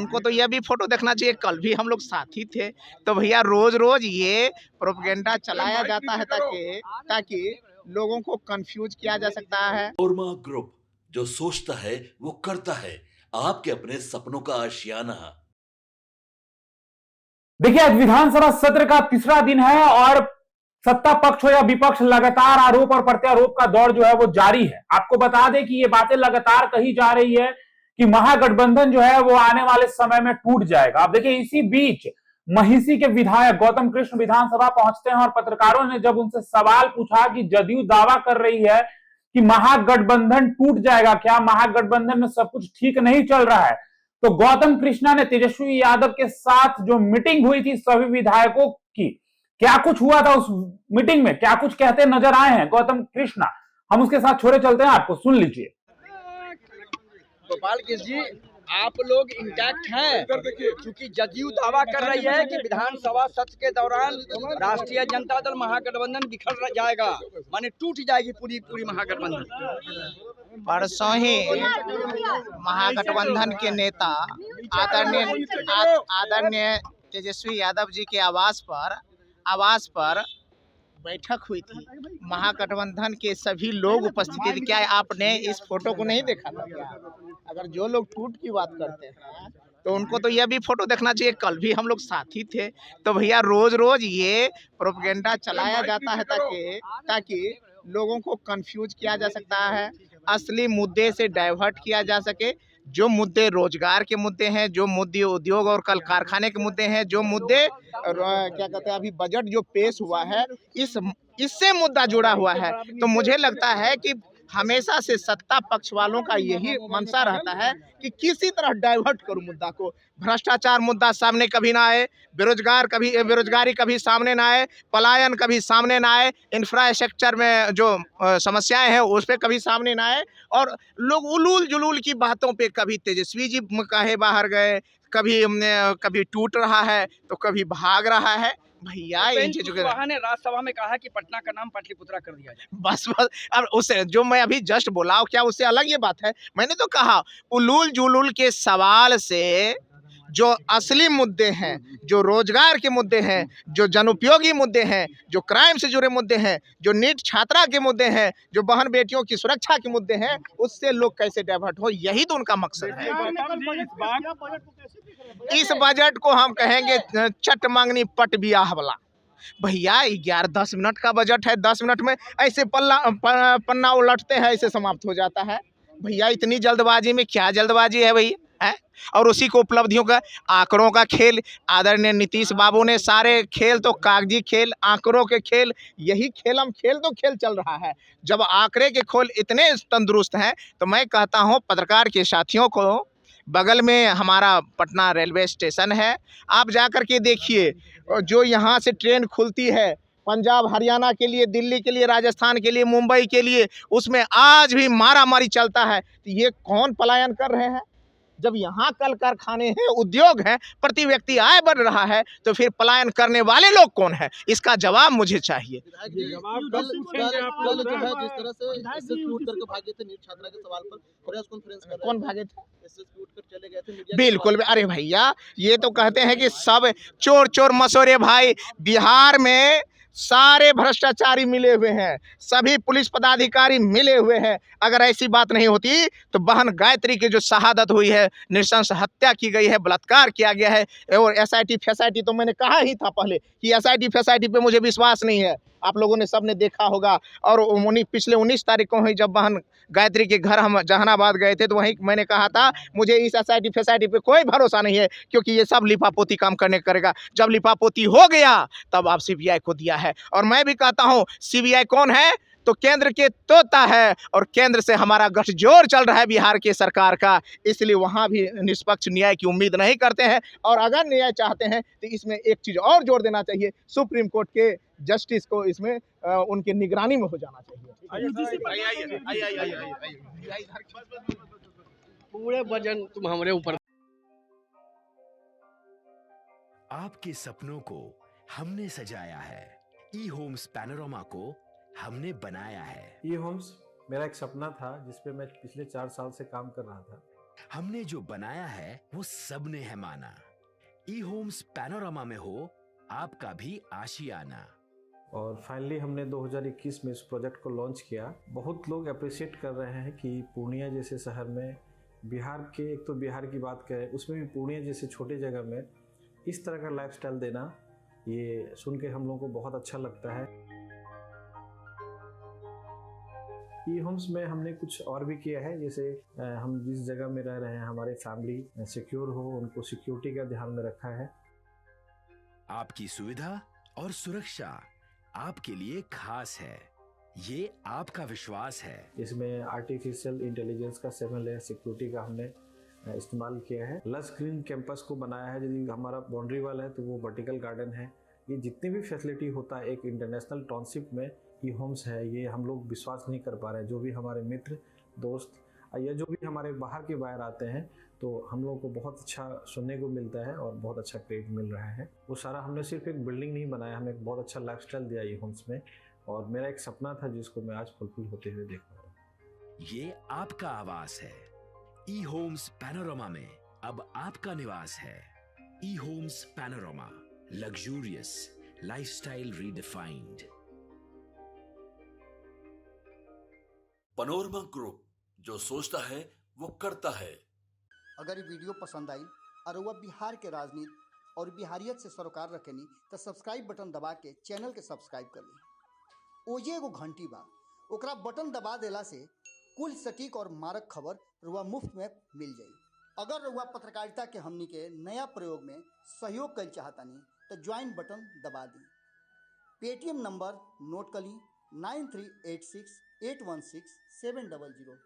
उनको तो यह भी फोटो देखना चाहिए, कल भी हम लोग साथी थे। तो भैया रोज रोज ये प्रोपेगेंडा चलाया जाता है ताकि ताकि लोगों को कंफ्यूज किया जा सकता है। ओरमा ग्रुप, जो सोचता है वो करता है, आपके अपने सपनों का आशियाना। देखिए, आज विधानसभा सत्र का तीसरा दिन है और सत्ता पक्ष हो या विपक्ष, लगातार आरोप और प्रत्यारोप का दौर जो है वो जारी है। आपको बता दें कि ये बातें लगातार कही जा रही है कि महागठबंधन जो है वो आने वाले समय में टूट जाएगा। अब देखिए, इसी बीच महिषी के विधायक गौतम कृष्ण विधानसभा पहुंचते हैं और पत्रकारों ने जब उनसे सवाल पूछा कि जदयू दावा कर रही है कि महागठबंधन टूट जाएगा, क्या महागठबंधन में सब कुछ ठीक नहीं चल रहा है, तो गौतम कृष्णा ने तेजस्वी यादव के साथ जो मीटिंग हुई थी सभी विधायकों की, क्या कुछ हुआ था उस मीटिंग में, क्या कुछ कहते नजर आए हैं गौतम कृष्णा, हम उसके साथ छोड़े चलते हैं, आपको सुन लीजिए। गोपाल कृष्ण जी, आप लोग इंटैक्ट हैं, क्योंकि जदयू दावा कर रही है कि विधानसभा सत्र के दौरान राष्ट्रीय जनता दल महागठबंधन बिखर जाएगा, माने टूट जाएगी पूरी महागठबंधन। परसों ही महागठबंधन के नेता आदरणीय तेजस्वी यादव जी के आवास पर बैठक हुई थी। महागठबंधन के सभी लोग उपस्थित थे। क्या आपने इस फोटो को नहीं देखा था क्या? अगर जो लोग टूट की बात करते हैं तो उनको तो यह भी फोटो देखना चाहिए, कल भी हम लोग साथी थे। तो भैया रोज रोज ये प्रोपेगेंडा चलाया जाता है ताकि लोगों को कंफ्यूज किया जा सकता है, असली मुद्दे से डाइवर्ट किया जा सके। जो मुद्दे रोजगार के मुद्दे हैं, जो मुद्दे उद्योग और कल कारखाने के मुद्दे हैं, जो मुद्दे क्या कहते हैं अभी बजट जो पेश हुआ है इससे मुद्दा जुड़ा हुआ है। तो मुझे लगता है कि हमेशा से सत्ता पक्ष वालों का यही मंशा रहता है कि किसी तरह डाइवर्ट करूं मुद्दा को। भ्रष्टाचार मुद्दा सामने कभी ना आए, बेरोजगारी कभी सामने ना आए, पलायन कभी सामने ना आए, इंफ्रास्ट्रक्चर में जो समस्याएं हैं उस पर कभी सामने ना आए, और लोग उलूल जुलूल की बातों पे कभी तेजस्वी जी कहे बाहर गए, कभी टूट रहा है तो कभी भाग रहा है। भैया इन चीजों के ने राज्यसभा में कहा कि पटना का नाम पाटलिपुत्रा कर दिया जाए। बस अब उससे जो मैं अभी जस्ट बोला, क्या उससे अलग ये बात है? मैंने तो कहा उलूल जुलूल के सवाल से जो असली मुद्दे हैं, जो रोजगार के मुद्दे हैं, जो जनउपयोगी मुद्दे हैं, जो क्राइम से जुड़े मुद्दे हैं, जो नीट छात्रा के मुद्दे हैं, जो बहन बेटियों की सुरक्षा के मुद्दे हैं, उससे लोग कैसे डाइवर्ट हो, यही तो उनका मकसद है। इस बजट को हम कहेंगे चट मांगनी पट बियाह वाला। भैया 11-10 मिनट का बजट है, 10 मिनट में ऐसे पन्ना उलटते हैं, ऐसे समाप्त हो जाता है। भैया इतनी जल्दबाजी में क्या जल्दबाजी है भैया है? और उसी को उपलब्धियों का आंकड़ों का खेल, आदरणीय नीतीश बाबू ने सारे खेल तो कागजी खेल, आंकड़ों के खेल, यही खेल चल रहा है। जब आंकड़े के खोल इतने तंदुरुस्त हैं तो मैं कहता हूँ पत्रकार के साथियों को, बगल में हमारा पटना रेलवे स्टेशन है, आप जाकर के देखिए, जो यहाँ से ट्रेन खुलती है पंजाब हरियाणा के लिए, दिल्ली के लिए, राजस्थान के लिए, मुंबई के लिए, उसमें आज भी मारा मारी चलता है। तो ये कौन पलायन कर रहे हैं? जब यहाँ कल कारखाने हैं, उद्योग हैं, प्रति व्यक्ति आय बढ़ रहा है, तो फिर पलायन करने वाले लोग कौन है? इसका जवाब मुझे चाहिए। कौन भागे थे? बिल्कुल। अरे भैया ये तो कहते हैं कि सब चोर चोर मसोरे भाई, बिहार में सारे भ्रष्टाचारी मिले हुए हैं, सभी पुलिस पदाधिकारी मिले हुए हैं। अगर ऐसी बात नहीं होती तो बहन गायत्री की जो शहादत हुई है, नृशंस हत्या की गई है, बलात्कार किया गया है, और एसआईटी फैसाइटी तो मैंने कहा ही था पहले कि एसआईटी फैसाइटी पे मुझे विश्वास नहीं है। आप लोगों ने सबने देखा होगा। और पिछले 19 तारीख को ही जब बहन गायत्री के घर हम जहानाबाद गए थे तो वहीं मैंने कहा था मुझे इस एसआईटी फैसाइटी पे कोई भरोसा नहीं है, क्योंकि ये सब लिपापोती काम करेगा। जब लिपापोती हो गया तब आप सीबीआई को दिया है। और मैं भी कहता हूँ सीबीआई कौन है? तो केंद्र के तोता है, और केंद्र से हमारा गठजोड़ चल रहा है बिहार के सरकार का, इसलिए वहाँ भी निष्पक्ष न्याय की उम्मीद नहीं करते हैं। और अगर न्याय चाहते हैं तो इसमें एक चीज़ और जोड़ देना चाहिए, सुप्रीम कोर्ट के जस्टिस को इसमें उनकी निगरानी में हो जाना चाहिए। पूरे वजन तुम हमारे ऊपर। आपके सपनों को हमने सजाया है, ई होम्स पैनोरामा को हमने बनाया है। ई होम्स मेरा एक सपना था जिस पे मैं पिछले 4 साल से काम कर रहा था। हमने जो बनाया है वो सबने है माना। ई होम्स पैनोरामा में हो आपका भी आशियाना। और फाइनली हमने 2021 में इस प्रोजेक्ट को लॉन्च किया। बहुत लोग अप्रिशिएट कर रहे हैं कि पूर्णिया जैसे शहर में, बिहार के, एक तो बिहार की बात करें उसमें भी पूर्णिया जैसे छोटे जगह में इस तरह का लाइफस्टाइल देना, ये सुन के हम लोगों को बहुत अच्छा लगता है। ई होम्स में हमने कुछ और भी किया है, जैसे हम जिस जगह में रह रहे हैं हमारे फैमिली सिक्योर हो, उनको सिक्योरिटी का ध्यान में रखा है। आपकी सुविधा और सुरक्षा आपके लिए खास है, ये आपका विश्वास है। इसमें आर्टिफिशियल इंटेलिजेंस का 7 लेयर सिक्योरिटी का हमने इस्तेमाल किया है। लस ग्रीन कैंपस को बनाया है। यदि हमारा बाउंड्री वाल है तो वो वर्टिकल गार्डन है। ये जितनी भी फैसिलिटी होता है एक इंटरनेशनल टाउनशिप में, ई होम्स है, ये हम लोग विश्वास नहीं कर पा रहे हैं। जो भी हमारे मित्र दोस्त या जो भी हमारे बाहर के बाहर आते हैं तो हम लोगों को बहुत अच्छा सुनने को मिलता है और बहुत अच्छा क्रेडिट मिल रहा है। वो सारा हमने सिर्फ एक बिल्डिंग नहीं बनाया, हमें एक बहुत अच्छा लाइफस्टाइल दिया ई होम्स में, और मेरा एक सपना था जिसको मैं आज फुलफिल होते हुए देख पा रहा हूँ। ये आपका आवास है। ई होम्स पैनोरामा में अब आपका निवास है। E homes Panorama, luxurious lifestyle redefined. Panorama group, जो सोचता है वो करता है। अगर ये वीडियो पसंद आई और वह बिहार के राजनीति और बिहारियत से सरोकार रखेनी तो सब्सक्राइब बटन दबा के चैनल के सब्सक्राइब कर ली। ओजे एगो घंटी बा, ओकरा बटन दबा देला से कुल सटीक और मारक खबर रुआ मुफ्त में मिल जाई। अगर रुआ पत्रकारिता के हमनी के नया प्रयोग में सहयोग कर चाहतानी तो ज्वाइन बटन दबा दी। पेटीएम नंबर नोट कर ली 9386816700।